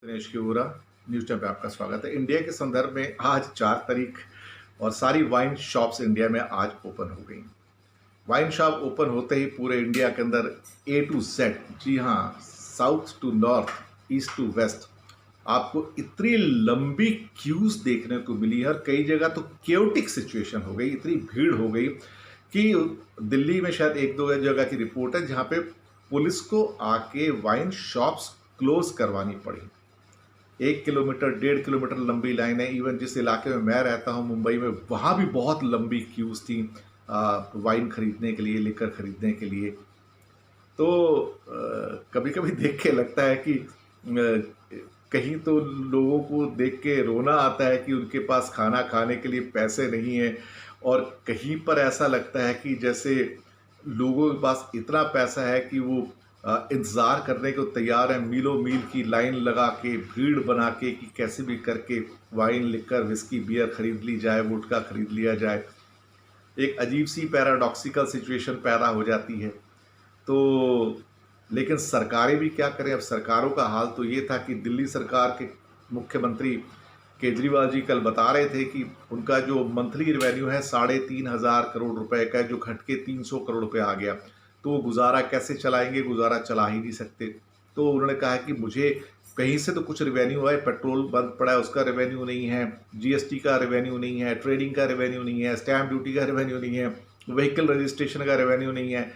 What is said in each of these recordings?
दिनेश की Vora news time पे आपका स्वागत है। इंडिया के संदर्भ में आज 4 तारीख और सारी वाइन शॉप्स इंडिया में आज ओपन हो गई। वाइन शॉप ओपन होते ही पूरे इंडिया के अंदर ए टू जेड, जी हाँ, south to north, east to west, आपको इतनी लंबी क्यूज देखने को मिली है और कई जगह तो केओटिक सिचुएशन हो गई, इतनी भीड़ हो गई कि दिल्ली में शायद एक दो जगह की रिपोर्ट है जहाँ पे पुलिस को आके वाइन शॉप्स क्लोज करवानी पड़ी। 1 किलोमीटर 1.5 किलोमीटर लंबी लाइन है। इवन जिस इलाके में मैं रहता हूँ मुंबई में, वहाँ भी बहुत लंबी क्यूज थी वाइन खरीदने के लिए, लिकर खरीदने के लिए। तो कभी कभी देख के लगता है कि कहीं तो लोगों को देख के रोना आता है कि उनके पास खाना खाने के लिए पैसे नहीं है, और कहीं पर ऐसा लगता है कि जैसे लोगों के पास इतना पैसा है कि वो इंतज़ार करने को तैयार है, मीलों मील की लाइन लगा के, भीड़ बना के, कि कैसे भी करके वाइन, लिकर, विस्की, बियर खरीद ली जाए, वोडका खरीद लिया जाए। एक अजीब सी पैराडॉक्सिकल सिचुएशन पैदा हो जाती है। तो लेकिन सरकारें भी क्या करें। अब सरकारों का हाल तो ये था कि दिल्ली सरकार के मुख्यमंत्री केजरीवाल जी कल बता रहे थे कि उनका जो मंथली रेवेन्यू है 3,500 करोड़ रुपए का, जो घट के 300 करोड़ रुपए आ गया, तो वो गुजारा कैसे चलाएंगे? गुजारा चला ही नहीं सकते। तो उन्होंने कहा कि मुझे कहीं से तो कुछ रेवेन्यू आए, पेट्रोल बंद पड़ा है उसका रेवेन्यू नहीं है, जीएसटी का रेवेन्यू नहीं है, ट्रेडिंग का रेवेन्यू नहीं है, स्टैम्प ड्यूटी का रेवेन्यू नहीं है, व्हीकल रजिस्ट्रेशन का रेवेन्यू नहीं है।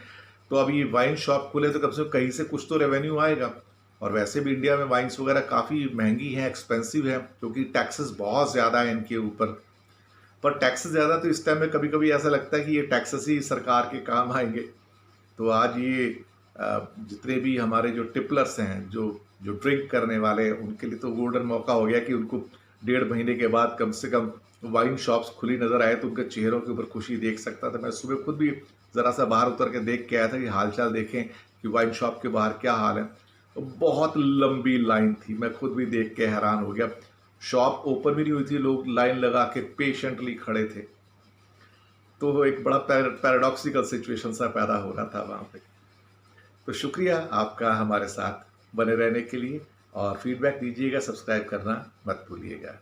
तो अब ये वाइन शॉप खुले तो कम से कम कहीं से कुछ तो रेवेन्यू आएगा। और वैसे भी इंडिया में वाइन्स वगैरह काफ़ी महंगी हैं, एक्सपेंसिव है, क्योंकि टैक्सेस बहुत ज़्यादा है इनके ऊपर। पर टैक्सेस ज़्यादा तो इस टाइम में कभी कभी ऐसा लगता है कि ये टैक्सेस ही सरकार के काम आएंगे। तो आज ये जितने भी हमारे जो टिपलर्स हैं, जो जो ड्रिंक करने वाले हैं, उनके लिए तो गोल्डन मौका हो गया कि उनको 1.5 महीने के बाद कम से कम वाइन शॉप्स खुली नज़र आए तो उनके चेहरों के ऊपर खुशी देख सकता था। मैं सुबह खुद भी ज़रा सा बाहर उतर के देख के आया था कि हालचाल देखें कि वाइन शॉप के बाहर क्या हाल है। तो बहुत लंबी लाइन थी, मैं खुद भी देख के हैरान हो गया। शॉप ओपन भी नहीं हुई थी, लोग लाइन लगा के पेशेंटली खड़े थे। तो एक बड़ा पैराडॉक्सिकल सिचुएशन सा पैदा हो रहा था वहाँ पे। तो शुक्रिया आपका हमारे साथ बने रहने के लिए, और फीडबैक दीजिएगा, सब्सक्राइब करना मत भूलिएगा।